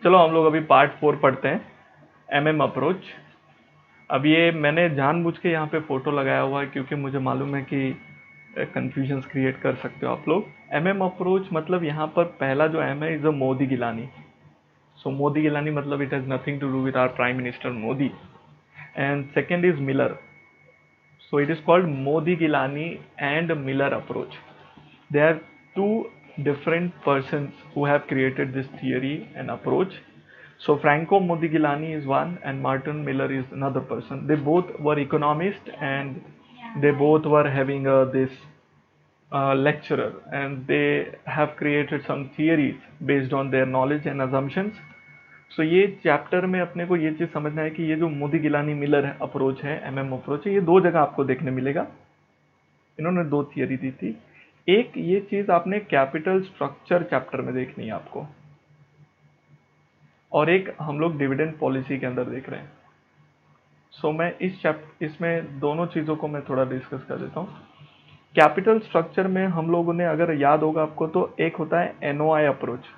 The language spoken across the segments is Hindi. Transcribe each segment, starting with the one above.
चलो हम लोग अभी पार्ट 4 पढ़ते हैं, एमएम अप्रोच। अब ये मैंने जानबूझ के यहाँ पे फोटो लगाया हुआ है क्योंकि मुझे मालूम है कि कंफ्यूजन्स क्रिएट कर सकते हो आप लोग। एमएम अप्रोच मतलब यहाँ पर पहला जो एम है is a Modigliani. So Modigliani मतलब it has nothing to do with our prime minister Modi. And second is Miller. So it is called Modi Gilani and Miller approach. They are two different persons who have created this theory and approach. So Franco Modigliani is one and Martin Miller is another person. They both were economists and they both were having this lecturer, and they have created some theories based on their knowledge and assumptions. सो ये चैप्टर में अपने को ये चीज़ समझना है कि ये जो मोदी गिलानी मिलर अप्रोच है, एमएम अप्रोच है, ये दो जगह आपको देखने मिलेगा। इन्होंने दो थियरी दी थी। एक ये चीज़ आपने कैपिटल स्ट्रक्चर चैप्टर में देखनी है आपको, और एक हम लोग डिविडेंड पॉलिसी के अंदर देख रहे हैं। सो मैं इसमें दोनों चीज़ों को मैं थोड़ा डिस्कस कर देता हूँ। कैपिटल स्ट्रक्चर में हम लोगों ने, अगर याद होगा आपको, तो एक होता है एनओआई अप्रोच।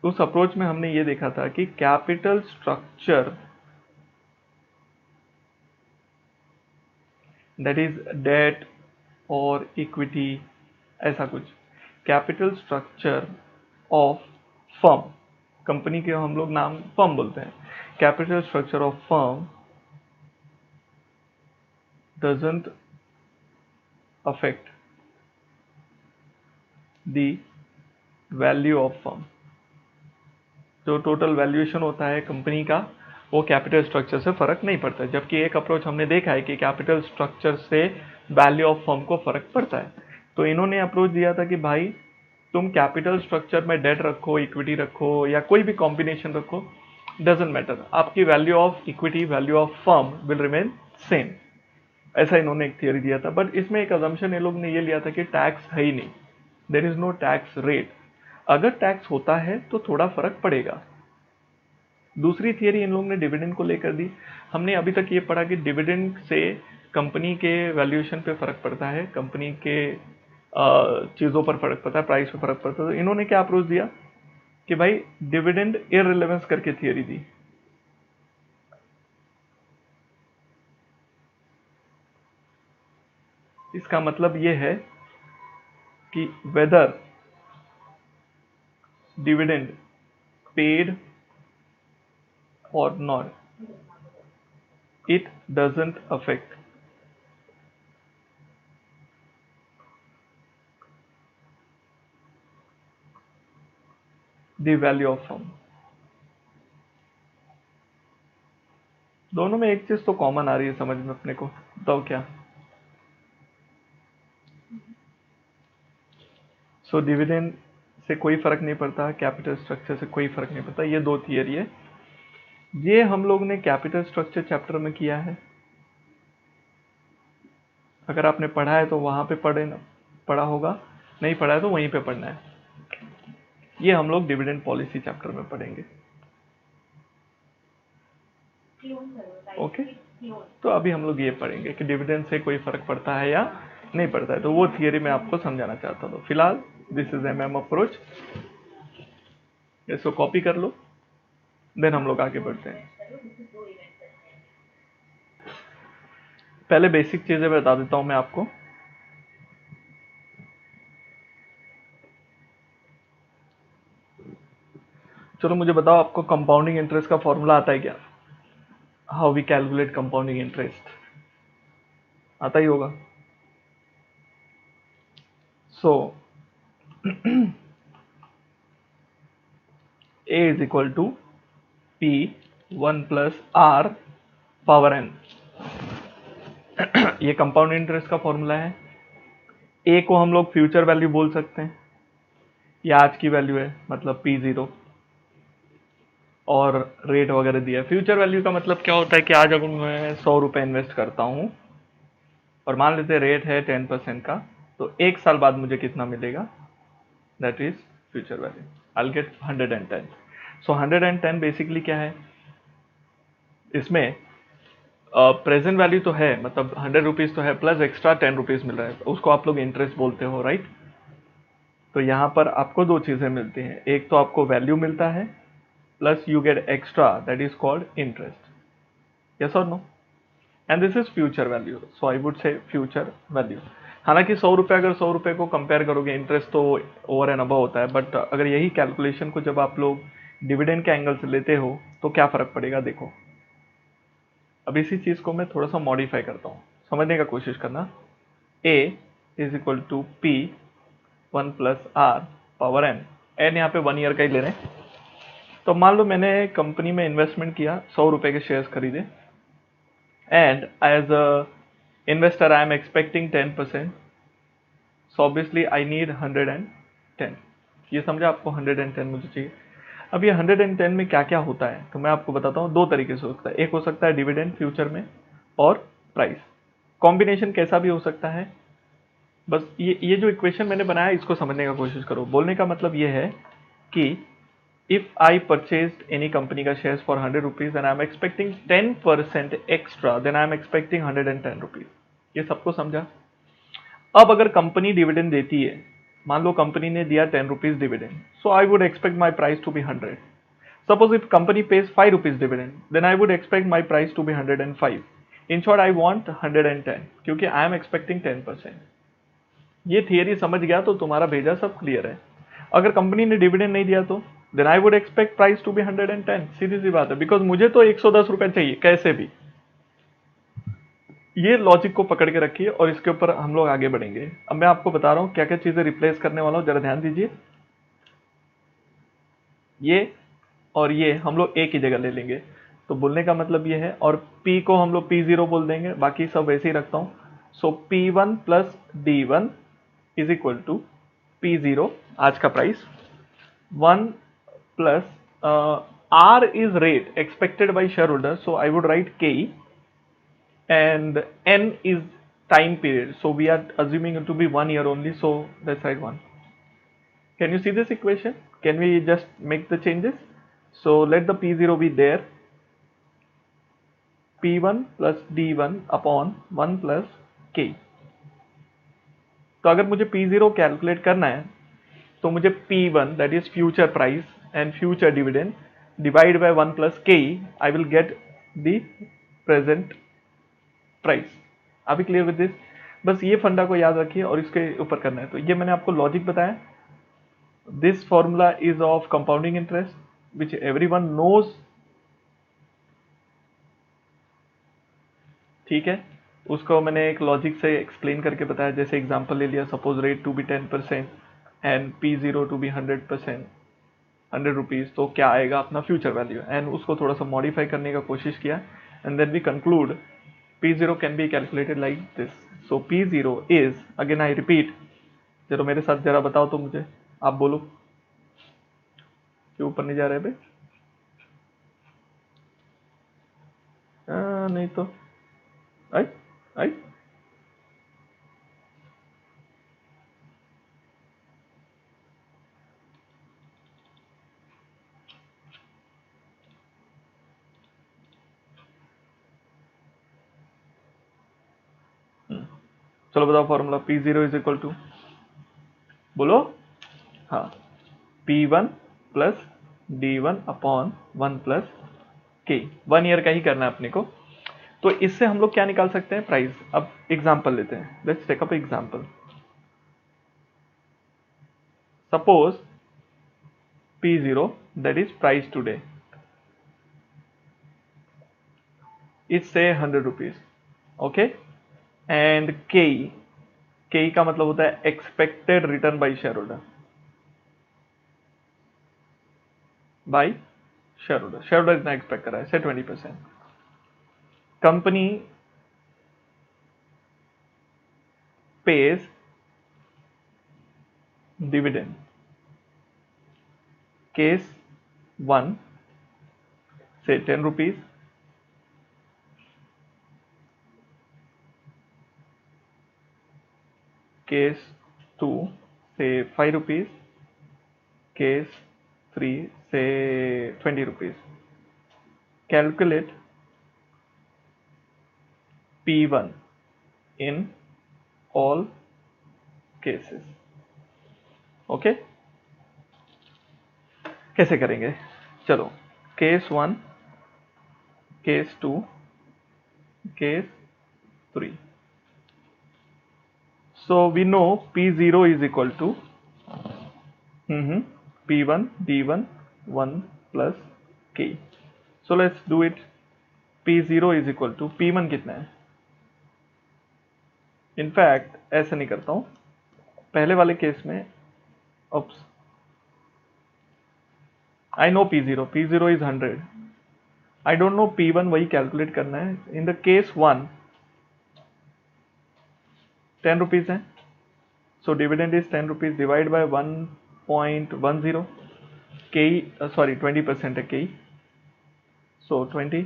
उस अप्रोच में हमने ये देखा था कि capital structure that is debt और इक्विटी, ऐसा कुछ, capital structure of firm, company के हम लोग नाम फर्म बोलते हैं, capital structure of firm doesn't affect the value of firm. जो टोटल वैल्यूएशन होता है कंपनी का, वो कैपिटल स्ट्रक्चर से फर्क नहीं पड़ता है। जबकि एक अप्रोच हमने देखा है कि कैपिटल स्ट्रक्चर से वैल्यू ऑफ फर्म को फर्क पड़ता है। तो इन्होंने अप्रोच दिया था कि भाई तुम कैपिटल स्ट्रक्चर में डेट रखो, इक्विटी रखो, या कोई भी कॉम्बिनेशन रखो, डजेंट मैटर, आपकी value of equity, value of firm will remain same. ऐसा इन्होंने एक थियरी दिया था। बट इसमें एक अजम्पशन ये लोग ने ये लिया था कि टैक्स है ही नहीं, there is no tax rate. अगर टैक्स होता है तो थोड़ा फर्क पड़ेगा। दूसरी थियरी इन लोगों ने डिविडेंड को लेकर दी। हमने अभी तक ये पढ़ा कि डिविडेंड से कंपनी के वैल्यूएशन पे फर्क पड़ता है, कंपनी के चीज़ों पर फर्क पड़ता है, प्राइस पे फर्क पड़ता है। तो इन्होंने क्या अप्रोच दिया कि भाई डिविडेंड इररिलेवेंस करके थियरी दी। इसका मतलब ये है कि वेदर डिविडेंड पेड और not, it doesn't affect the value of firm। दोनों में एक चीज तो कॉमन आ रही है समझ में अपने को, बताओ क्या? सो डिविडेंड से कोई फर्क नहीं पड़ता, कैपिटल स्ट्रक्चर से कोई फर्क नहीं पड़ता। ये दो थियरी है। ये हम लोग ने कैपिटल स्ट्रक्चर चैप्टर में किया है। अगर आपने पढ़ा है तो वहां पे पढ़ा होगा, नहीं पढ़ा है तो वहीं पे पढ़ना है। ये हम लोग डिविडेंड पॉलिसी चैप्टर में पढ़ेंगे। ओके, तो अभी हम लोग ये पढ़ेंगे कि डिविडेंड से कोई फर्क पड़ता है या नहीं पड़ता है। तो वो थियरी मैं आपको समझाना चाहता था। फिलहाल दिस इज एमएम अप्रोच, इसको कॉपी कर लो, देन हम लोग आगे बढ़ते हैं। पहले बेसिक चीजें बता देता हूं मैं आपको। चलो मुझे बताओ, आपको कंपाउंडिंग इंटरेस्ट का फॉर्मूला आता है क्या? How we calculate compounding interest, आता ही होगा। So A is equal to P 1 plus R power N। ये कंपाउंड इंटरेस्ट का फॉर्मूला है। A को हम लोग फ्यूचर वैल्यू बोल सकते हैं, ये आज की वैल्यू है, मतलब P0, और रेट वगैरह दिया है। फ्यूचर वैल्यू का मतलब क्या होता है कि आज अगर मैं 100 रुपये इन्वेस्ट करता हूँ और मान लेते रेट है 10% का, तो एक साल बाद मुझे कितना मिलेगा, that is future value. I get 110। So 110 basically क्या है, इसमें प्रेजेंट वैल्यू तो है, मतलब 100 रुपीज तो है, प्लस एक्स्ट्रा 10 रुपीज मिल रहा है, उसको आप लोग इंटरेस्ट बोलते हो, राइट? तो यहाँ पर आपको दो चीजें मिलती हैं, एक तो आपको वैल्यू मिलता है plus you get extra that is called interest. Yes और no? And this is future value, so I would say future value. हालांकि 100 रुपये, अगर 100 रुपये को कंपेयर करोगे, इंटरेस्ट तो ओवर एंड अबव होता है, बट अगर यही कैलकुलेशन को जब आप लोग डिविडेंड के एंगल से लेते हो तो क्या फर्क पड़ेगा देखो। अब इसी चीज को मैं थोड़ा सा मॉडिफाई करता हूँ, समझने का कोशिश करना। A is equal to P 1 plus R power N, N यहाँ पे 1 ईयर का ही ले रहे हैं। तो मान लो मैंने कंपनी में इन्वेस्टमेंट किया, 100 रुपए के शेयर्स खरीदे, and as a investor I am expecting 10%, so obviously I need 110। ये समझा आपको? 110 मुझे चाहिए। अब ये 110 में क्या क्या होता है तो मैं आपको बताता हूँ। दो तरीके से होता है, एक हो सकता है डिविडेंड फ्यूचर में, और प्राइस। कॉम्बिनेशन कैसा भी हो सकता है। बस ये जो इक्वेशन मैंने बनाया इसको समझने का कोशिश करो। बोलने का मतलब ये है कि if I purchased any company का shares for 100 rupees and I'm expecting 10% extra, then I'm expecting 110 rupees। ये सबको समझा? अब अगर कंपनी डिविडेंड देती है, मान लो कंपनी ने दिया 10 rupees dividend, so I would expect my price to be 100। Suppose if company pays 5 rupees dividend, then I would expect my price to be 105। In short I want 110, क्योंकि आई एम एक्सपेक्टिंग 10%। ये थियरी समझ गया तो तुम्हारा भेजा सब क्लियर है। अगर कंपनी ने डिविडेंड नहीं दिया तो then I would expect price to be 110। सीधी सी बात है, बिकॉज मुझे तो 110 रुपए चाहिए कैसे भी। ये लॉजिक को पकड़ के रखिए और इसके ऊपर हम लोग आगे बढ़ेंगे। अब मैं आपको बता रहा हूं क्या क्या चीजें रिप्लेस करने वाला हूं, जरा ध्यान दीजिए। ये और ये हम लोग एक ही जगह ले लेंगे, तो बोलने का मतलब ये है। और P को हम लोग P0 बोल देंगे, बाकी सब वैसे ही रखता हूं। So P1 plus D1 is equal to P0, आज का price, 1 plus R is rate expected by shareholder, so I would write K, and N is time period, so we are assuming it to be 1 year only, so let's write 1. Can you see this equation? Can we just make the changes? So let the P0 be there, P1 plus D1 upon 1 plus K। तो अगर मुझे P0 कैलकुलेट करना है तो मुझे P1 that is future price and future dividend divide by 1 plus K, I will get the present price. अभी क्लियर विद दिस? बस ये फंडा को याद रखिए और इसके ऊपर करना है। तो ये मैंने आपको लॉजिक बताया। This formula is of compounding interest which everyone knows, ठीक है। उसको मैंने एक लॉजिक से एक्सप्लेन करके बताया। जैसे एग्जांपल ले लिया, suppose rate to be 10% and P0 to be 100%, 100 rupees, तो क्या आएगा अपना फ्यूचर वैल्यू, एंड उसको थोड़ा सा मॉडिफाई करने का कोशिश किया, and then we conclude P0 can be calculated like this. So P0 is, again I repeat, जरा मेरे साथ जरा बताओ तो मुझे, आप बोलो क्यों ऊपर नहीं जा रहे भाई? नहीं तो आई आई चलो बताओ formula. P0 is equal to, बोलो। हाँ, P1 plus D1 upon 1 plus K। 1 year का ही करना है अपने को। तो इससे हम लोग क्या निकाल सकते हैं? प्राइस। अब एग्जांपल लेते हैं, let's take up example. Suppose P0 that is price today is say 100 rupees, okay. And के का मतलब होता है expected written by share holder, by share holder. Share holder इतना एक्सपेक्ट कर रहा है, से 20%। कंपनी पेज डिविडेंड, केस 1 से 10 रुपीज, केस 2 से 5 रुपीज, केस 3 से 20 rupees. Calculate P1 in all cases। Okay, कैसे करेंगे? चलो, case 1, case 2, case 3. So we know P0 is equal to P1 D1 1 plus K. So let's do it. P0 is equal to P1 कितना है? इनफैक्ट ऐसे नहीं करता हूं, पहले वाले केस में oops, I know P0 is 100. I don't know P1, वही कैलकुलेट करना है. इन द केस 1 10 रुपीज है, so dividend is 10 rupees divided by 1.10. K, sorry 20% है K, so 20.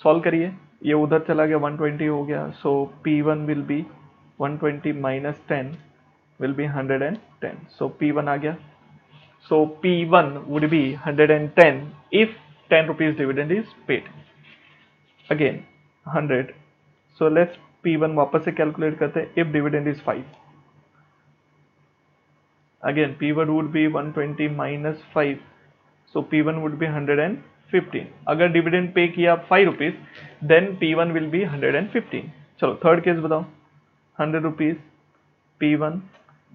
सॉल्व करिए, ये उधर चला गया 120 हो गया, so P1 will be 120 minus 10 will be 110. So P1 आ गया, so P1 would be 110 if 10 rupees dividend is paid. Again 100, so let's P1 वापस से कैलकुलेट करते हैं. if dividend is 5, again P1 would be 120 minus 5, so P1 would be 115. अगर डिविडेंड पे किया 5 rupees, then P1 will be 115. चलो थर्ड केस बताओ. 100 रुपीज P1,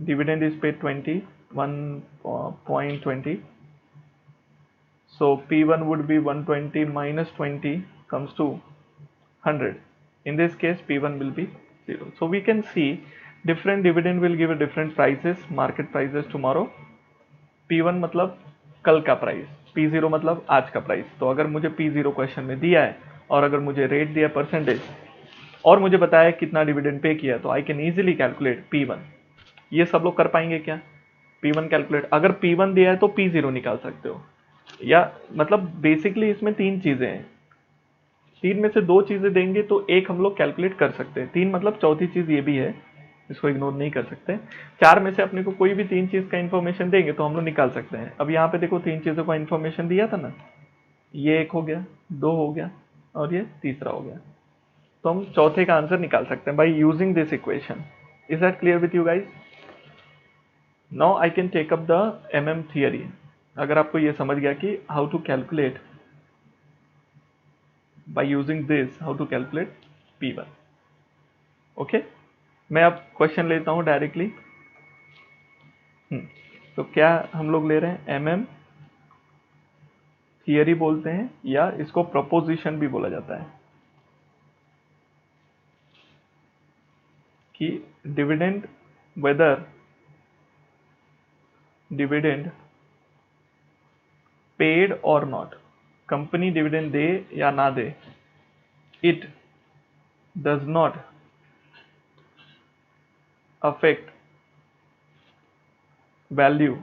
डिविडेंड इज पे 20, 1.20, so P1 would be 120 minus 20 comes to 100. In this case P1 will be 0. So we can see different dividend will give a different prices, market prices tomorrow. P1 मतलब कल का प्राइस, P0 मतलब आज का प्राइस. तो अगर मुझे P0 क्वेश्चन में दिया है और अगर मुझे रेट दिया परसेंटेज और मुझे बताया कितना डिविडेंड पे किया, तो I can easily calculate P1. ये सब लोग कर पाएंगे क्या? P1 calculate. अगर P1 दिया है तो P0 निकाल सकते हो, या मतलब बेसिकली इसमें 3 चीजें हैं, 3 में से 2 चीजें देंगे तो एक हम लोग कैलकुलेट कर सकते हैं. 3 मतलब चौथी चीज ये भी है, इसको इग्नोर नहीं कर सकते. 4 में से अपने को कोई भी 3 चीज का इन्फॉर्मेशन देंगे तो हम लोग निकाल सकते हैं. अब यहाँ पे देखो 3 चीजों का इन्फॉर्मेशन दिया था ना, ये एक हो गया, 2 हो गया और ये तीसरा हो गया, तो हम चौथे का आंसर निकाल सकते हैं by using this equation. Is that clear with you guys? Now I can take up the MM theory. अगर आपको ये समझ गया कि how to calculate by using this, how to calculate P1. Okay, मैं अब क्वेश्चन लेता हूं डायरेक्टली. तो क्या हम लोग ले रहे हैं? MM थियरी बोलते हैं या इसको प्रपोजिशन भी बोला जाता है, कि डिविडेंड, वेदर डिविडेंड पेड और नॉट, कंपनी डिविडेंड दे या ना दे, it does not affect value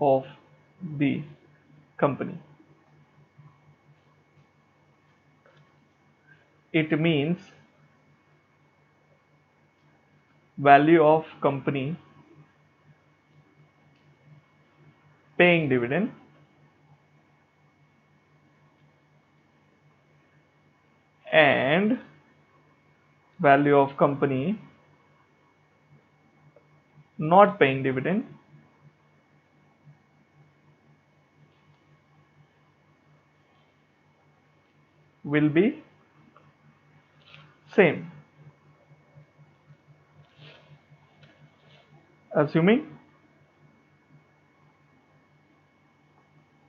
of the company. It means value of company paying dividend and value of company not paying dividend will be same, assuming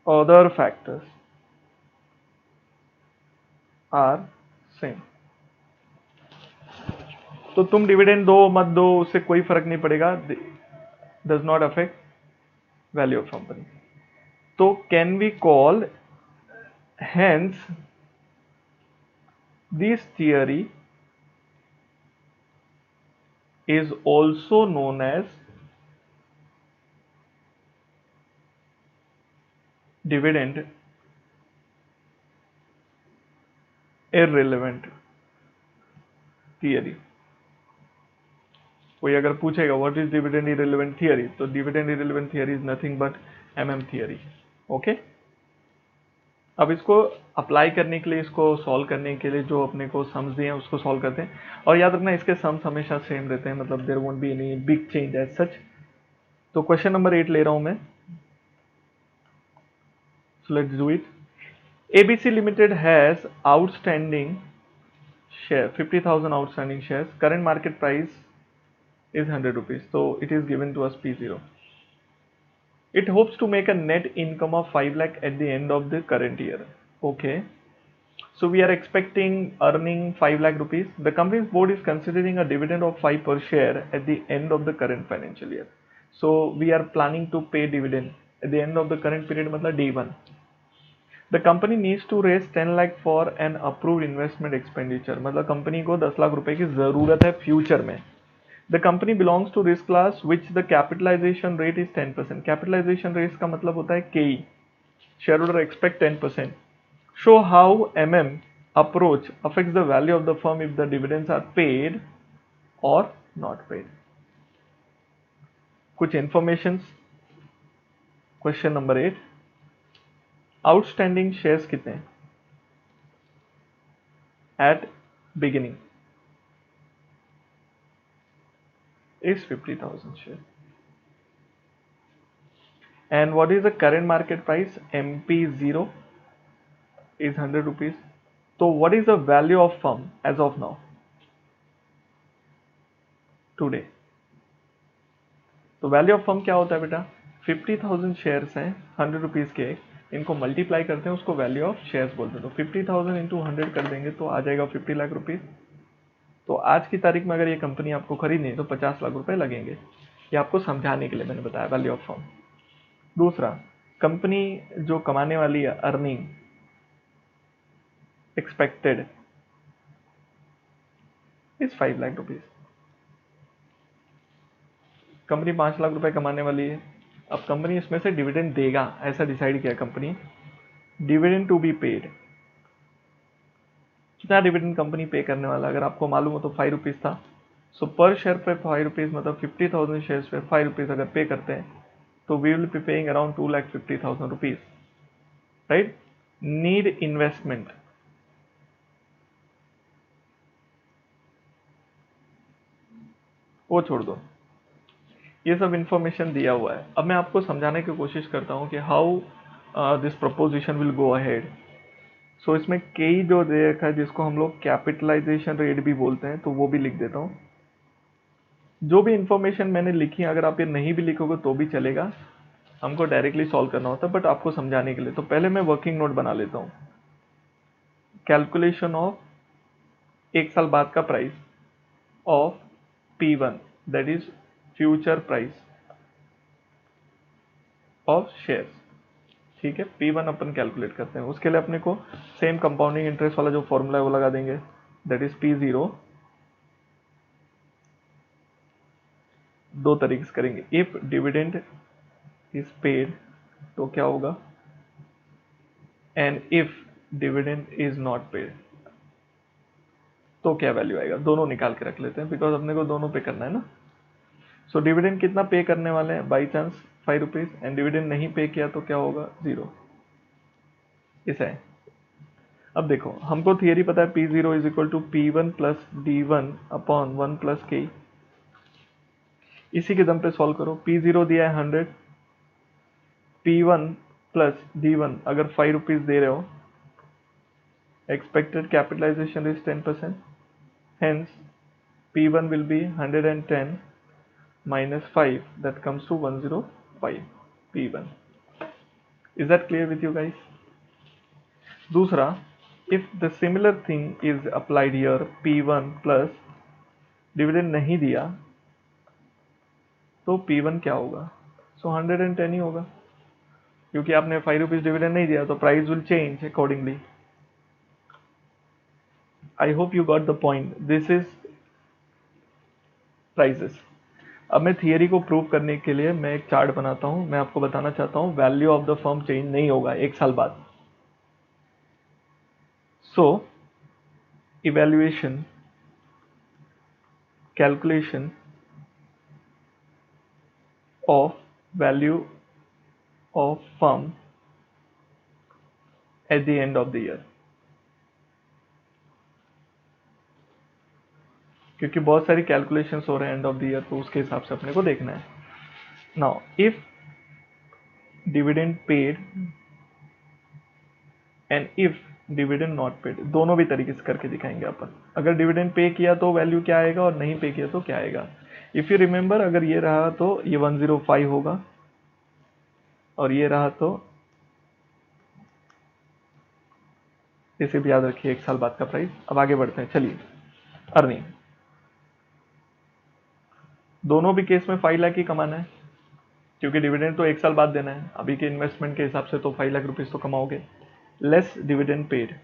other factors are same. तो तुम डिविडेंड दो मत दो उससे कोई फर्क नहीं पड़ेगा, does not affect value of company. तो can we call hence this theory is also known as dividend irrelevant theory. कोई अगर पूछेगा what is dividend irrelevant theory, तो dividend irrelevant theory is nothing but MM theory. Okay, अब इसको अप्लाई करने के लिए, इसको सॉल्व करने के लिए जो अपने को सम्स दिए हैं उसको सॉल्व करते हैं. और याद रखना इसके सम्स हमेशा सेम रहते हैं, मतलब there won't be any big change as such. तो क्वेश्चन नंबर 8 ले रहा हूं मैं. So let's do it. ABC Limited has outstanding share 50,000 outstanding shares. Current market price is 100 rupees. So it is given to us P0. It hopes to make a net income of 5 lakh at the end of the current year. Okay. So we are expecting earning 5 lakh rupees. The company's board is considering a dividend of 5 per share at the end of the current financial year. So we are planning to pay dividend at the end of the current period, मतलब day 1. The company needs to raise 10 lakh for an approved investment expenditure. मतलब कंपनी को 10 लाख रुपए की जरूरत है फ्यूचर में. The company belongs to risk class which the capitalization rate is 10%. Capitalization rate का मतलब होता है KE. Shareholder expect 10%. Show how MM approach affects the value of the firm if the dividends are paid or not paid. कुछ informations. Question number 8. Outstanding shares कितने हैं? At beginning is 50,000 shares. And what is the current market price? MP0 is 100 rupees. So what is the value of firm as of now? Today. तो वैल्यू ऑफ फर्म क्या होता है बेटा? 50,000 शेयर्स हैं 100 रुपीज के, इनको मल्टीप्लाई करते हैं, उसको वैल्यू ऑफ शेयर्स बोलते हैं. तो 50,000 इंटू 100 कर देंगे तो आ जाएगा 50 लाख रुपीज. तो आज की तारीख में अगर ये कंपनी आपको खरीदनी है तो 50 लाख रुपए लगेंगे. ये आपको समझाने के लिए मैंने बताया वैल्यू ऑफ फर्म. दूसरा, कंपनी जो कमाने वाली है earning expected is 5 lakh rupees. Company 5 lakh रुपए कमाने वाली है. अब कंपनी इसमें से डिविडेंड देगा ऐसा डिसाइड किया company. Dividend to be paid, कितना डिविडेंड कंपनी पे करने वाला अगर आपको मालूम हो तो 5 रुपीज था. सो पर शेयर पे 5 रुपीज मतलब 50,000 शेयर्स पे 5 रुपीज अगर पे करते हैं तो we will be paying around 2,50,000 rupees. Right. Need investment, वो छोड़ दो, ये सब इंफॉर्मेशन दिया हुआ है. अब मैं आपको समझाने की कोशिश करता हूं कि how this proposition will go ahead. So इसमें कई जो दे रखा है जिसको हम लोग कैपिटलाइजेशन रेट भी बोलते हैं, तो वो भी लिख देता हूं. जो भी इंफॉर्मेशन मैंने लिखी अगर आप ये नहीं भी लिखोगे तो भी चलेगा, हमको डायरेक्टली सॉल्व करना होता है बट आपको समझाने के लिए. तो पहले मैं वर्किंग नोट बना लेता हूं. कैलकुलेशन ऑफ 1 साल बाद का price of P1 that is future price of shares. ठीक है. P1 अपन कैलकुलेट करते हैं. उसके लिए अपने को सेम कंपाउंडिंग इंटरेस्ट वाला जो फॉर्मूला है वो लगा देंगे. That is P0. दो तरीके से करेंगे. इफ डिविडेंड इज पेड तो क्या होगा, and if dividend is not paid तो क्या वैल्यू आएगा. दोनों निकाल के रख लेते हैं बिकॉज अपने को दोनों पे करना है ना. सो डिविडेंड कितना पे करने वाले हैं by chance 5 rupees, and dividend नहीं पे किया तो क्या होगा 0. ऐसा है. अब देखो हमको थियरी पता है P0 is equal to P1 plus D1 upon 1 plus K. इसी के दम पे सॉल्व करो. P0 दिया है 100, P1 प्लस D1 अगर 5 रुपीज दे रहे हो, expected capitalization is 10%, hence P1 will be 110 minus 5, that comes to 105 P1. Is that clear with you guys? दूसरा, if the similar thing is applied here, P1 plus dividend नहीं दिया तो P1 क्या होगा. सो 110 ही होगा क्योंकि आपने 5 रुपीज डिविडेंड नहीं दिया तो price will change accordingly. I hope you got the point. This is prices. अब मैं थियरी को प्रूव करने के लिए मैं एक चार्ट बनाता हूं. मैं आपको बताना चाहता हूं value of the firm change नहीं होगा 1 साल बाद. So evaluation calculation of value of firm at the end of the year. क्योंकि बहुत सारी कैलकुलेशंस हो रहे हैं एंड ऑफ द ईयर, तो उसके हिसाब से अपने को देखना है. Now if dividend paid and if dividend not paid, दोनों भी तरीके से करके दिखाएंगे अपन। अगर डिविडेंड पे किया तो वैल्यू क्या आएगा और नहीं पे किया तो क्या आएगा। इफ यू रिमेंबर, अगर ये रहा तो ये 105 होगा और ये रहा तो इसे भी याद रखिए, 1 साल बाद का प्राइस। अब आगे बढ़ते हैं, चलिए। अर्निंग, दोनों भी केस में 5 लाख ही कमाना है, क्योंकि डिविडेंड तो 1 साल बाद देना है। अभी के इन्वेस्टमेंट के हिसाब से तो 5 लाख रुपीज तो कमाओगे, लेस डिविडेंड पेड।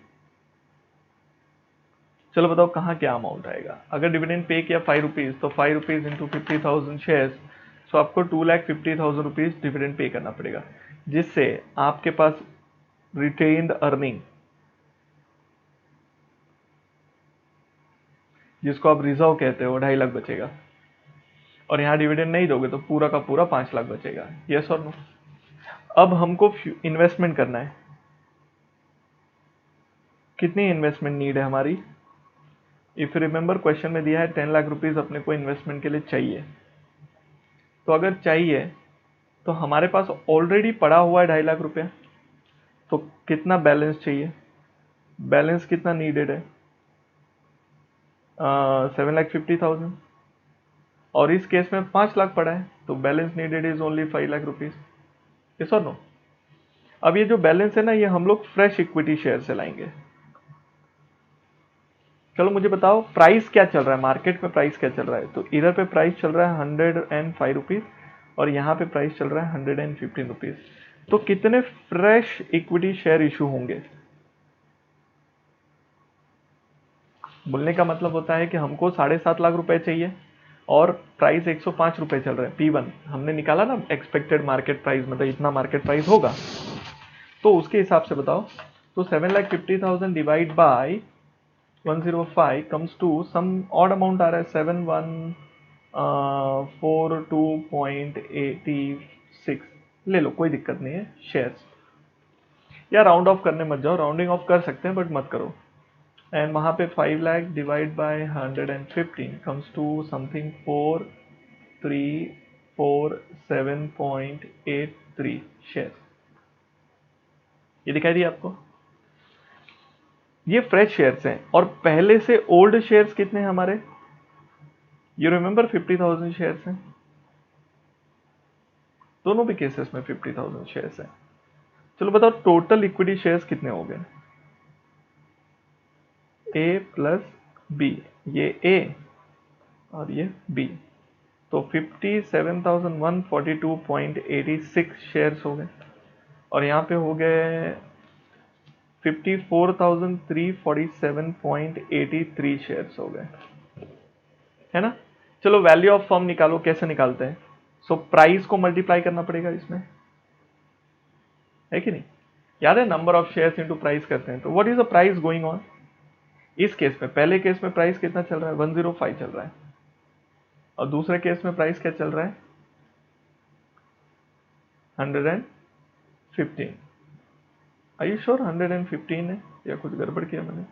चलो बताओ कहाँ क्या अमाउंट आएगा। अगर डिविडेंड पे किया 5 रुपीज, तो 5 रुपीज इंटू 50,000 शेयर्स, तो आपको 2,50,000 रुपीज डिविडेंड पे करना पड़ेगा, जिससे आपके पास रिटेन्ड अर्निंग, जिसको आप रिजर्व कहते हो, 2.5 लाख बचेगा। और यहाँ डिविडेंड नहीं दोगे तो पूरा का पूरा 5 लाख बचेगा। यस और नो। अब हमको इन्वेस्टमेंट करना है। कितनी इन्वेस्टमेंट नीड है हमारी। इफ रिमेंबर, क्वेश्चन में दिया है 10 लाख रुपीज अपने को इन्वेस्टमेंट के लिए चाहिए। तो अगर चाहिए तो हमारे पास ऑलरेडी पड़ा हुआ है 2.5 लाख रुपया, तो कितना बैलेंस चाहिए। बैलेंस कितना नीडेड है, 7,50,000। और इस केस में 5 लाख पड़ा है, तो balance needed is only 5 lakh rupees. Yes और नो। अब ये जो बैलेंस है ना, ये हम लोग फ्रेश इक्विटी शेयर से लाएंगे। चलो मुझे बताओ प्राइस क्या चल रहा है, मार्केट में प्राइस क्या चल रहा है। तो इधर पे प्राइस चल रहा है 105 रुपीज और यहाँ पे प्राइस चल रहा है 115 रुपीज। तो कितने फ्रेश इक्विटी शेयर इशू होंगे। बोलने का मतलब होता है कि हमको 7.5 लाख रुपए चाहिए और प्राइस 105 रुपए चल रहा है। P1 हमने निकाला ना, एक्सपेक्टेड मार्केट प्राइस, मतलब इतना मार्केट प्राइस होगा, तो उसके हिसाब से बताओ। तो 7,50,000 divide by 105 comes to some odd amount आ रहा है, 7142.86। ले लो, कोई दिक्कत नहीं है। शेयर्स या राउंड ऑफ करने मत जाओ, राउंडिंग ऑफ कर सकते हैं बट मत करो। एंड वहां पे 5 lakh divide by 115 comes to something 4347.83 share. ये दिखाई दिया आपको। ये फ्रेश शेयर्स हैं और पहले से ओल्ड शेयर्स कितने हैं हमारे। यू रिमेंबर 50,000 शेयर्स हैं, दोनों भी केसेस में 50,000 शेयर्स हैं। चलो बताओ टोटल इक्विटी शेयर्स कितने हो गए। ए प्लस बी, ये ए और ये बी, तो 57,142.86 शेयर्स हो गए। और यहाँ पे हो गए 54,347.83 शेयर्स हो गए, है ना। चलो वैल्यू ऑफ फर्म निकालो, कैसे निकालते हैं। सो प्राइस को मल्टीप्लाई करना पड़ेगा इसमें, है कि नहीं। याद है, number of shares into price करते हैं। तो what is the price going on इस केस में। पहले केस में प्राइस कितना चल रहा है, 105 चल रहा है। और दूसरे केस में प्राइस क्या चल रहा है, 115। आर यू श्योर 115 है या कुछ गड़बड़ किया मैंने।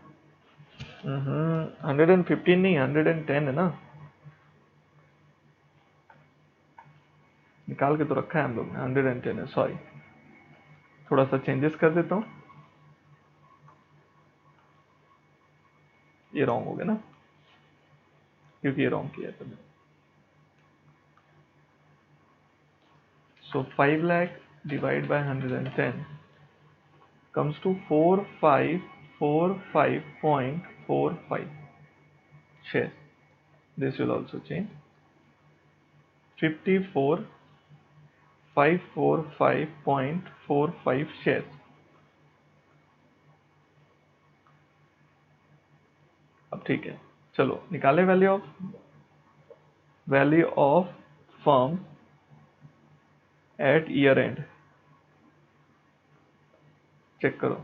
115 नहीं, 110 है ना। निकाल के तो रखा है हम लोग ने, 110 है। सॉरी, थोड़ा सा चेंजेस कर देता हूं। ये रॉन्ग हो गया ना, क्योंकि ये रॉन्ग किया तुमने। सो 5 lakh divide bye 110 comes to 4545.45 shares. This will also change. 54,545.45 shares. अब ठीक है, चलो निकाले value of firm at year end. Check करो,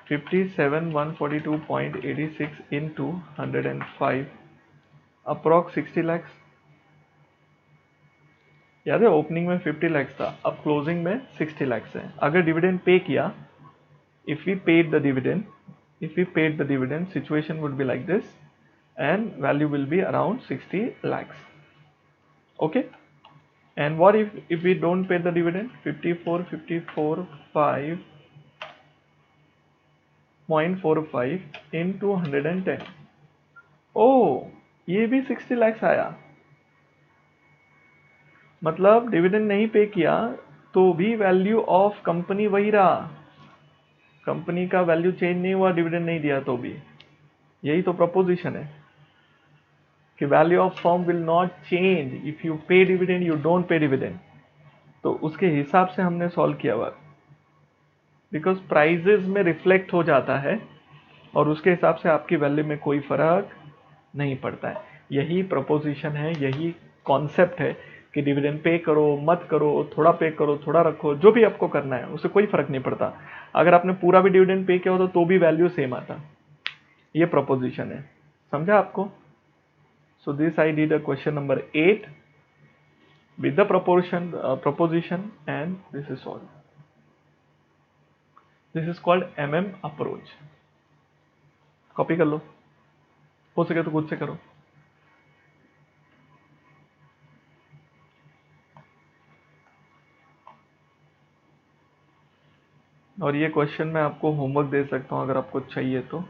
57,142.86 into 105 अप्रॉक्स 60 lakhs। याद है ओपनिंग में 50 lakhs था, अब क्लोजिंग में 60 lakhs है। अगर डिविडेंड पे किया, if we paid the dividend, situation would be like this and value will be around 60 lakhs. Okay, And what if we don't pay the dividend? 5,4 into 110. ओ, ये भी 60 lakhs आया। मतलब डिविडेंड नहीं पे किया तो भी वैल्यू ऑफ कंपनी वही रहा, कंपनी का वैल्यू चेंज नहीं हुआ, डिविडेंड नहीं दिया तो भी। यही तो प्रपोजिशन है कि value of firm will not change if you pay dividend, you don't pay dividend. तो उसके हिसाब से हमने सॉल्व किया हुआ, बिकॉज प्राइजेज में रिफ्लेक्ट हो जाता है और उसके हिसाब से आपकी वैल्यू में कोई फर्क नहीं पड़ता है। यही प्रपोजिशन है, यही कॉन्सेप्ट है कि डिविडेंड पे करो मत करो, थोड़ा पे करो थोड़ा रखो, जो भी आपको करना है उससे कोई फर्क नहीं पड़ता। अगर आपने पूरा भी डिविडेंड पे किया हो तो भी वैल्यू सेम आता। ये प्रपोजिशन है, समझा आपको? So this I did a question number 8 with the proposition, and this is solved. This is called approach. Copy कर लो, हो सके तो खुद से करो। और ये क्वेश्चन मैं आपको होमवर्क दे सकता हूं अगर आपको चाहिए तो।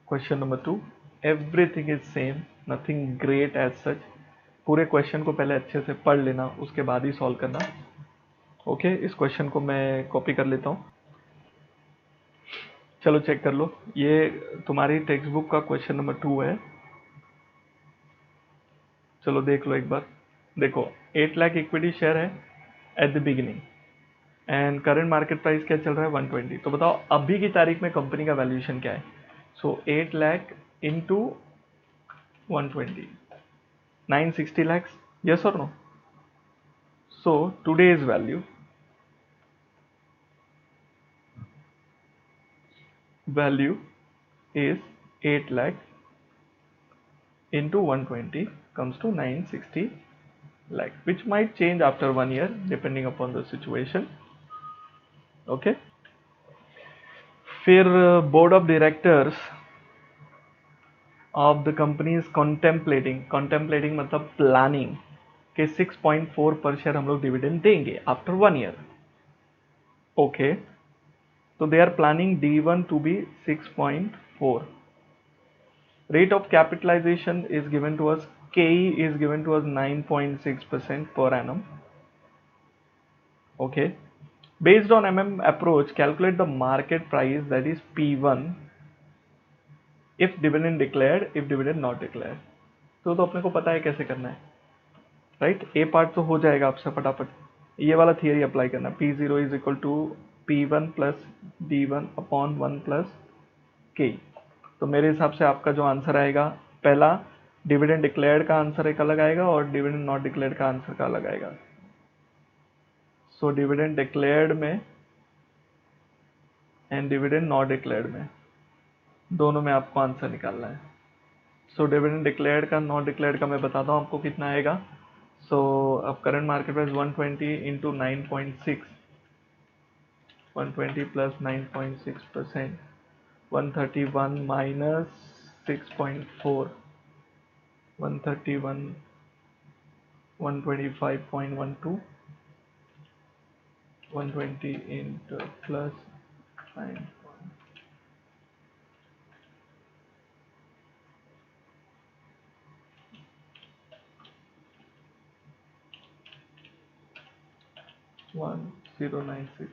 Question number 2, everything is same, nothing great as such. पूरे क्वेश्चन को पहले अच्छे से पढ़ लेना, उसके बाद ही सॉल्व करना। ओके, इस क्वेश्चन को मैं कॉपी कर लेता हूँ। चलो चेक कर लो, ये तुम्हारी टेक्स्ट बुक का क्वेश्चन नंबर 2 है। चलो देख लो एक बार। देखो 8 लाख इक्विटी शेयर है at the beginning and current market price क्या चल रहा है 120। तो बताओ अभी की तारीख में कंपनी का वैल्यूएशन क्या है? सो 8 lakh into 120, 960 lakhs, yes or no? So today's value is 8 lakh into 120 comes to 960 lakh, which might change after 1 year depending upon the situation. Okay, फिर board of directors of the company is contemplating मतलब प्लानिंग के 6.4 पर शेयर हम लोग डिविडेंड देंगे आफ्टर 1 ईयर। ओके, तो they are planning D1 to be 6.4। Rate of capitalization is given to us, KE is given to us 9.6% per annum. Okay, based on approach, calculate the market price, that is P1, if dividend declared, if dividend not declared. तो अपने को पता है कैसे करना है, राइट? ए पार्ट तो हो जाएगा आपसे फटाफट। ये वाला थियरी अप्लाई करना, P0 is equal to P1 plus D1 upon 1 plus K। तो मेरे हिसाब से आपका जो आंसर आएगा, पहला डिविडेंड डिक्लेयर्ड का आंसर एक अलग आएगा और डिविडेंड नॉट डिक्लेयर्ड का आंसर का अलग आएगा। सो डिविडेंड डिक्लेयर्ड में एंड डिविडेंड नॉट डिक्लेयर्ड में, दोनों में आपको आंसर निकालना है। सो डिविडेंड डिक्लेयर्ड का नॉट डिक्लेयर्ड का मैं बताता हूँ आपको कितना आएगा। सो अब current market price 120 into 9.6, 120 plus 9.6%, 131 minus 6.4, 131, 125.12, 120 into plus 9. 1096.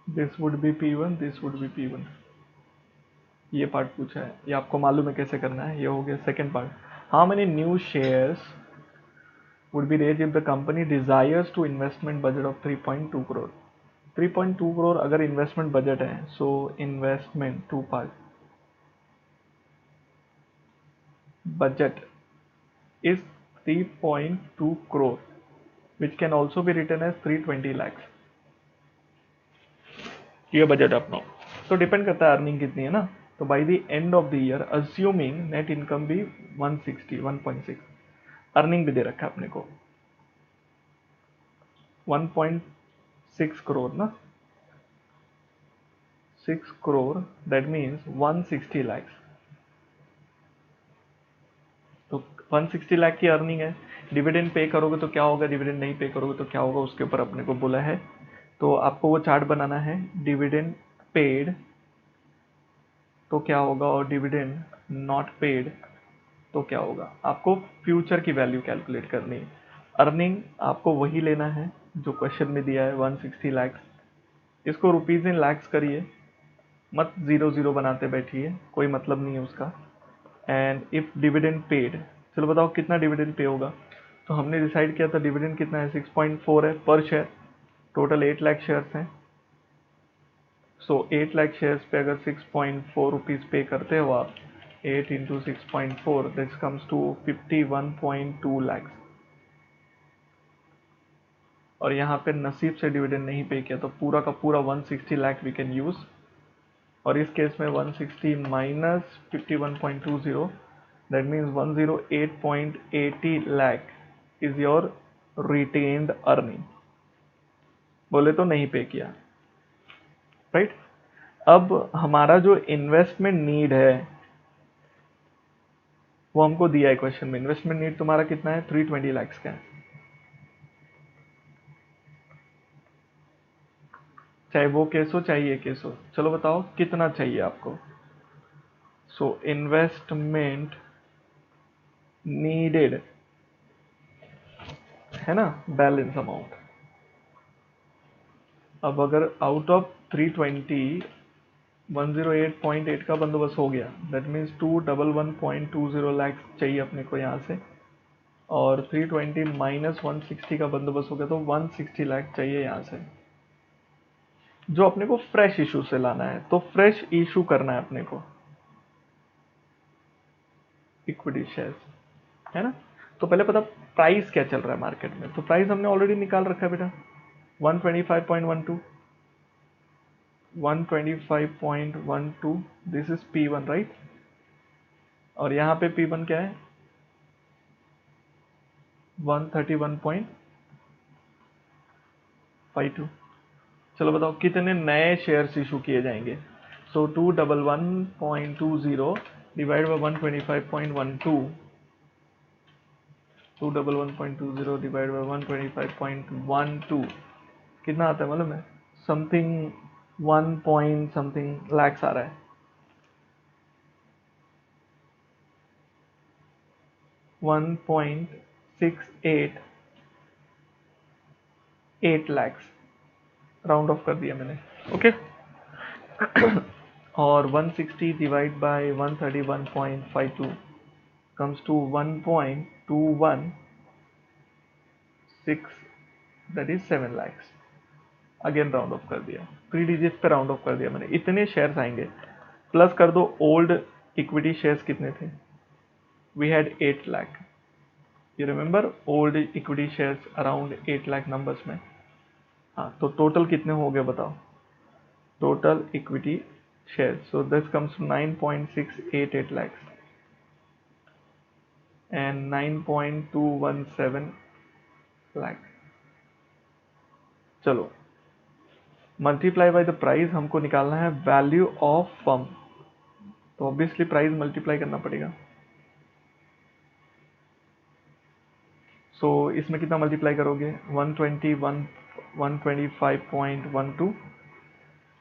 This would be P1, this would be P1। ये पार्ट पूछा है, ये आपको मालूम है कैसे करना है। ये हो गया second part. How many new shares would be raised if the company desires to investment budget of 3.2 crore। 3.2 crore अगर इन्वेस्टमेंट बजट है, सो investment two part, budget is 3.2 crore, which can also be written as 320 lakhs। ये बजट अपना तो डिपेंड करता है अर्निंग कितनी है ना। तो by the end of the year assuming net income भी 160 1.6, अर्निंग भी दे रखा है अपने को 1.6 करोड़ ना, 6 करोड़ दैट मीन्स 160 लाख। तो 160 लाख की अर्निंग है। डिविडेंड पे करोगे तो क्या होगा, डिविडेंड नहीं पे करोगे तो क्या होगा, उसके ऊपर अपने को बोला है। तो आपको वो चार्ट बनाना है, डिविडेंड पेड तो क्या होगा और डिविडेंड नॉट पेड तो क्या होगा। आपको फ्यूचर की वैल्यू कैलकुलेट करनी है। अर्निंग आपको वही लेना है जो क्वेश्चन में दिया है 160 लाख। इसको रुपीज इन लैक्स करिए, मत 0 0 बनाते बैठिए, कोई मतलब नहीं है उसका। एंड इफ डिविडेंड पेड, चलो बताओ कितना डिविडेंड पे होगा। तो हमने डिसाइड किया था डिविडेंड कितना है, 6.4 है पर शेयर। टोटल 8 लाख शेयर्स हैं। सो 8 लाख शेयर्स पे अगर 6.4 रुपीज पे करते हो आप, 8 into 6.4 this comes to 51.2 lakh. और यहाँ पे नसीब से डिविडेंड नहीं पे किया तो पूरा का पूरा 160 लाख वी कैन यूज। और इस केस में 160 minus 51.20 that means 108.80 lakh is your retained earning. बोले तो नहीं पे किया, राइट। अब हमारा जो इन्वेस्टमेंट नीड है वो हमको दिया है क्वेश्चन में। इन्वेस्टमेंट नीड तुम्हारा कितना है, 320 लाख का है। चाहे वो केस हो चाहे ये केस हो, चलो बताओ कितना चाहिए आपको। सो इन्वेस्टमेंट नीडेड है ना, बैलेंस अमाउंट। अब अगर आउट ऑफ 320 108.8 का बंदोबस्त हो गया दैट मीन्स 211.20 लाख चाहिए अपने को यहाँ से। और 320 माइनस 160 का बंदोबस्त हो गया तो 160 लाख चाहिए यहाँ से, जो अपने को फ्रेश इशू से लाना है। तो फ्रेश इशू करना है अपने को इक्विटी शेयर्स, है ना। तो पहले पता प्राइस क्या चल रहा है मार्केट में। तो प्राइस हमने ऑलरेडी निकाल रखा है बेटा, 125.12, 125.12 दिस इज P1 राइट। और यहाँ पे P1 क्या है, 131.52। चलो बताओ कितने नए शेयर्स इशू किए जाएंगे। सो 211.20 डिवाइड बाई 125.12, 211.20 डिवाइड बाई 125.12 कितना आता है मालूम है, समथिंग 1 पॉइंट समथिंग लैक्स आ रहा है। 1.688 लैक्स राउंड ऑफ कर दिया मैंने, ओके। और 160 divide by 131.52 comes to 1.216 that is 7 lakhs. Again round off कर दिया, 3 डिजिट पे राउंड ऑफ कर दिया मैंने। इतने शेयर्स आएंगे, प्लस कर दो ओल्ड इक्विटी शेयर्स कितने थे, we had 8 lakh. You remember old equity shares around 8 lakh numbers में। हाँ तो टोटल कितने हो गए बताओ, total equity share. So this comes to 9.688 lakhs and 9.217 lakh। चलो मल्टीप्लाई बाय द प्राइस हमको निकालना है वैल्यू ऑफ फर्म। तो ऑब्वियसली प्राइस मल्टीप्लाई करना पड़ेगा। सो इसमें कितना मल्टीप्लाई करोगे, 125.12।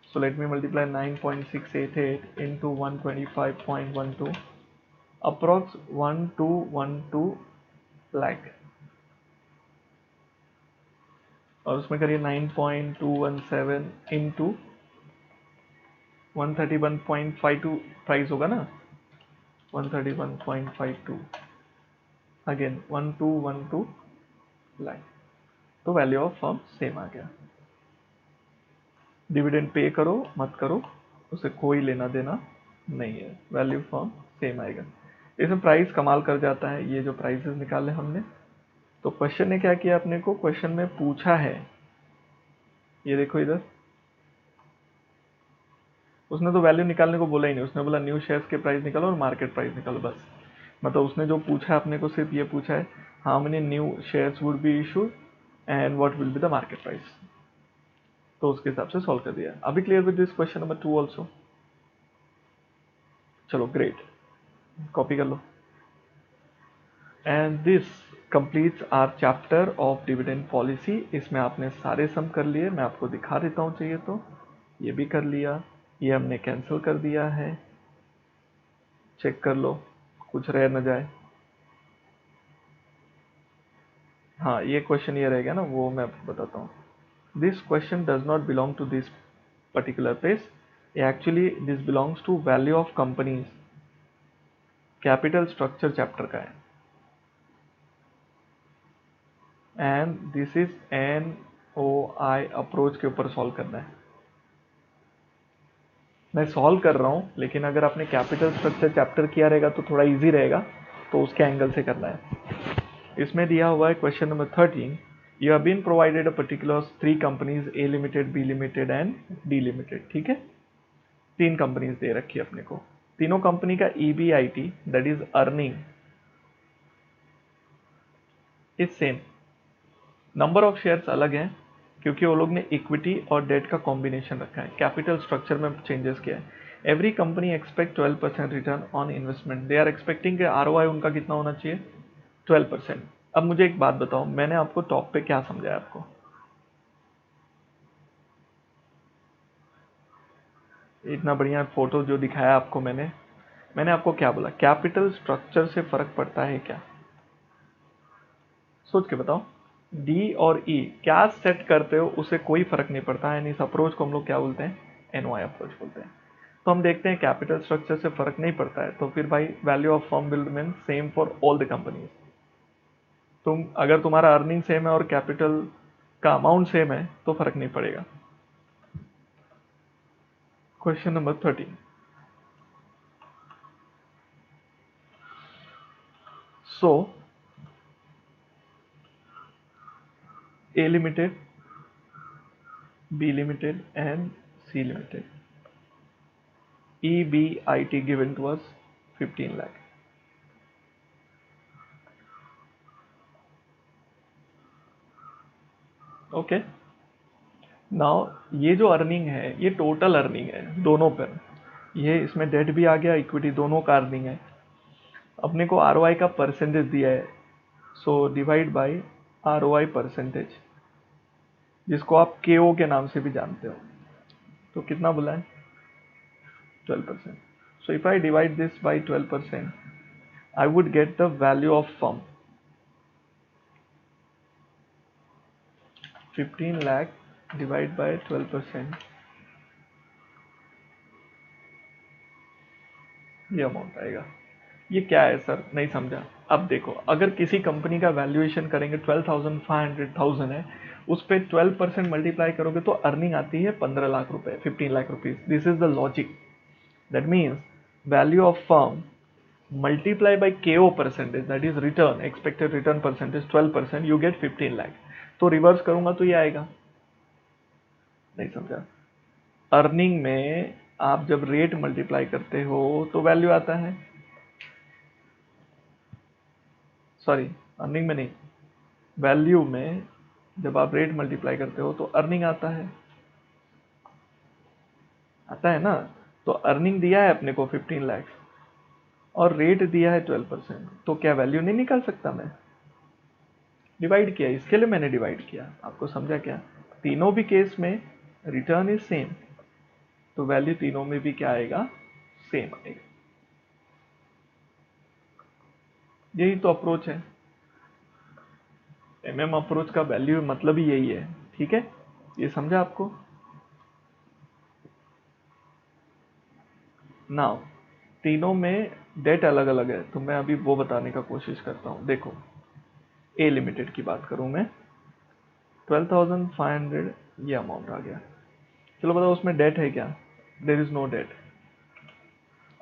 So let me multiply 9.688 into 125.12, approx 1212 lakh। और उसमें करिए 9.217 इंटू 131.52 प्राइस होगा ना, 131.52 अगेन 1212 लाख। तो वैल्यू ऑफ फर्म सेम आ गया। डिविडेंड पे करो मत करो उसे कोई लेना देना नहीं है, वैल्यू फर्म सेम आएगा। इसमें प्राइस कमाल कर जाता है, ये जो प्राइसेस निकाले हमने। तो क्वेश्चन ने क्या किया अपने को, क्वेश्चन में पूछा है, ये देखो इधर उसने तो वैल्यू निकालने को बोला ही नहीं, उसने बोला न्यू शेयर्स के प्राइस निकालो और मार्केट प्राइस निकालो बस। मतलब उसने जो पूछा है अपने को सिर्फ ये पूछा है how many new shares would be issued and what will be the market price, तो उसके हिसाब से सॉल्व कर दिया। अभी clear with this question number 2 also? चलो ग्रेट, कॉपी कर लो। And this completes our chapter of dividend policy. इसमें आपने सारे सम कर लिए, मैं आपको दिखा देता हूँ चाहिए तो। ये भी कर लिया, ये हमने कैंसिल कर दिया है, चेक कर लो कुछ रह न जाए। हाँ ये क्वेश्चन ये रहेगा ना, वो मैं आपको बताता हूँ। This question does not belong to this particular page, actually this belongs to value of companies, capital structure chapter का है। And this is NOI approach के ऊपर सॉल्व करना है। मैं सॉल्व कर रहा हूँ, लेकिन अगर आपने कैपिटल स्ट्रक्चर चैप्टर किया रहेगा तो थोड़ा इजी रहेगा, तो उसके एंगल से करना है। इसमें दिया हुआ है question number 13, you have been provided a particular 3 companies A limited, B limited and D limited. ठीक है, 3 कंपनीज दे रखी है अपने को। तीनों कंपनी का EBIT that is earning is same, number of shares अलग हैं क्योंकि वो लोग ने इक्विटी और डेट का कॉम्बिनेशन रखा है, कैपिटल स्ट्रक्चर में चेंजेस किया है। Every company expect 12% return on investment, they are expecting ROI उनका कितना होना चाहिए, 12%। अब मुझे एक बात बताओ, मैंने आपको टॉप पे क्या समझाया आपको, इतना बढ़िया फोटो जो दिखाया आपको मैंने आपको क्या बोला, कैपिटल स्ट्रक्चर से फर्क पड़ता है क्या? सोच के बताओ। डी और ई क्या सेट करते हो उससे कोई फर्क नहीं पड़ता है, इस अप्रोच को हम लोग क्या बोलते हैं, NOI अप्रोच बोलते हैं। तो हम देखते हैं कैपिटल स्ट्रक्चर से फर्क नहीं पड़ता है, तो फिर भाई value of firm will remain same for all the companies. तुम अगर तुम्हारा अर्निंग सेम है और कैपिटल का अमाउंट सेम है तो फर्क नहीं पड़ेगा। Question number 13, so A limited, B limited and C limited, EBIT given to us 15 lakh। Okay, now ये जो अर्निंग है ये टोटल अर्निंग है दोनों पर, ये इसमें डेट भी आ गया, इक्विटी दोनों का अर्निंग है। अपने को ROI का परसेंटेज दिया है, so divide by ROI percentage, जिसको आप KO के नाम से भी जानते हो। तो कितना बोला है, 12%। So if I divide this by 12%, I would get the value of firm 15 lakh divide bye 12%, ये अमाउंट आएगा। ये क्या है सर, नहीं समझा। अब देखो, अगर किसी कंपनी का वैल्यूएशन करेंगे 12,500,000 है, उस पर 12% मल्टीप्लाई करोगे तो अर्निंग आती है 15 लाख रुपए, 15 lakh rupees. This is the logic, that means value of firm multiply by KO percentage, that is return, expected return percentage 12%, you get 15 lakh. तो रिवर्स करूंगा तो ये आएगा, नहीं समझा। अर्निंग में आप जब रेट मल्टीप्लाई करते हो तो वैल्यू आता है, सॉरी अर्निंग में नहीं, वैल्यू में जब आप रेट मल्टीप्लाई करते हो तो अर्निंग आता है, आता है ना। तो अर्निंग दिया है अपने को 15 लाख और रेट दिया है 12%, तो क्या वैल्यू नहीं निकाल सकता मैं? डिवाइड किया, इसके लिए मैंने डिवाइड किया, आपको समझा क्या? तीनों भी केस में रिटर्न इज सेम, तो वैल्यू तीनों में भी क्या आएगा, सेम आएगा। यही तो अप्रोच है, अप्रोच का वैल्यू मतलब ही यही है। ठीक है, ये समझा आपको? नाउ तीनों में डेट अलग अलग है, तो मैं अभी वो बताने का कोशिश करता हूं। देखो A लिमिटेड की बात करूं मैं, 12,500 ये अमाउंट आ गया। चलो बताओ उसमें डेट है क्या? There is no debt.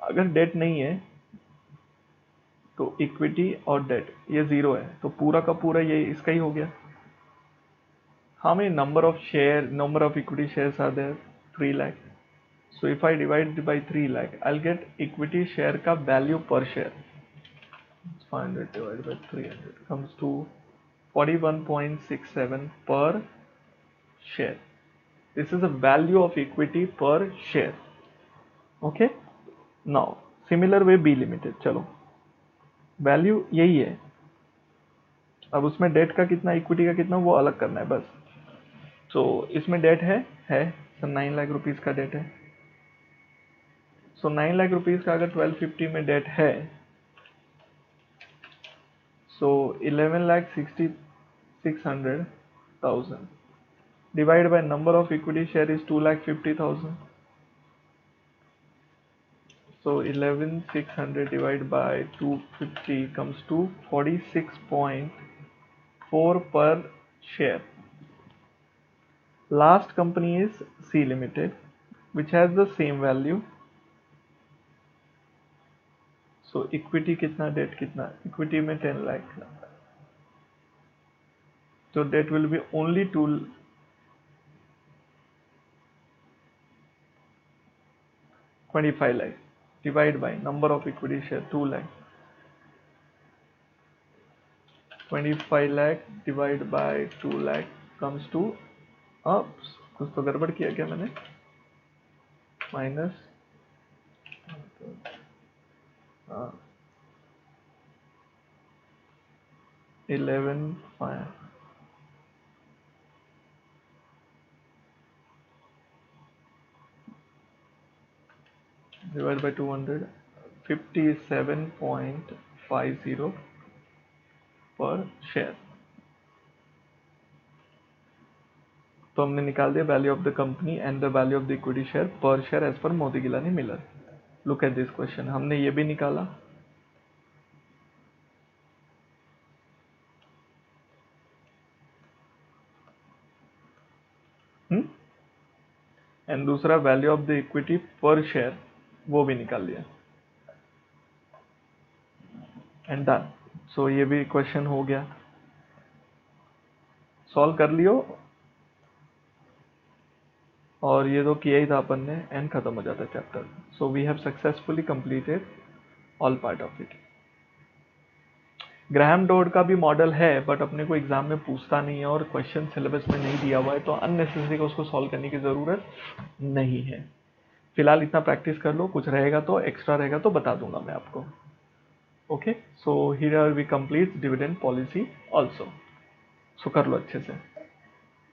अगर डेट नहीं है तो इक्विटी और डेट ये जीरो है, तो पूरा का पूरा ये इसका ही हो गया। How many number of share, number of equity shares are there, 3 lakh. So if I divide by 3 lakh, I'll get equity share का value per share. 500 divided by 300 comes to 41.67 per share. This is the value of equity per share. Okay. Now similar way B limited. चलो वैल्यू यही है, अब उसमें डेट का कितना इक्विटी का कितना वो अलग करना है बस. तो इसमें डेट है सर 9 लाख रुपीस का डेट है. सो 9 लाख रुपीस का अगर 1250 में डेट है, सो 11,66,100,000 divide by number of equity share is 2,50,000. So 11,600 divided by 250 comes to 46.4 per share. Last company is C Limited, which has the same value. So equity कितना, debt कितना, equity में 10 lakh. So debt will be only 25 lakh. Divide by number of equity share 2 lakh. 25 lakh divided by 2 lakh comes to कुछ तो गड़बड़ किया क्या मैंने, माइनस 11,500 divided by 200, 57.50 पर शेयर. तो हमने निकाल दिया value of the company and the value of the equity share per share as per Modigliani Miller. Look at this question, हमने ये भी निकाला. एंड दूसरा value of the equity per share वो भी निकाल लिया एंड डन. सो ये भी क्वेश्चन हो गया, सॉल्व कर लियो. और ये तो किया ही था अपन ने एंड खत्म हो जाता chapter. So we have successfully completed all part of it. Graham Dodd का भी मॉडल है बट अपने को एग्जाम में पूछता नहीं है और क्वेश्चन सिलेबस में नहीं दिया हुआ है, तो अननेसेसरी का उसको सॉल्व करने की ज़रूरत नहीं है. फिलहाल इतना प्रैक्टिस कर लो, कुछ रहेगा तो एक्स्ट्रा रहेगा तो बता दूंगा मैं आपको. Okay, so here we complete dividend policy also. So कर लो अच्छे से.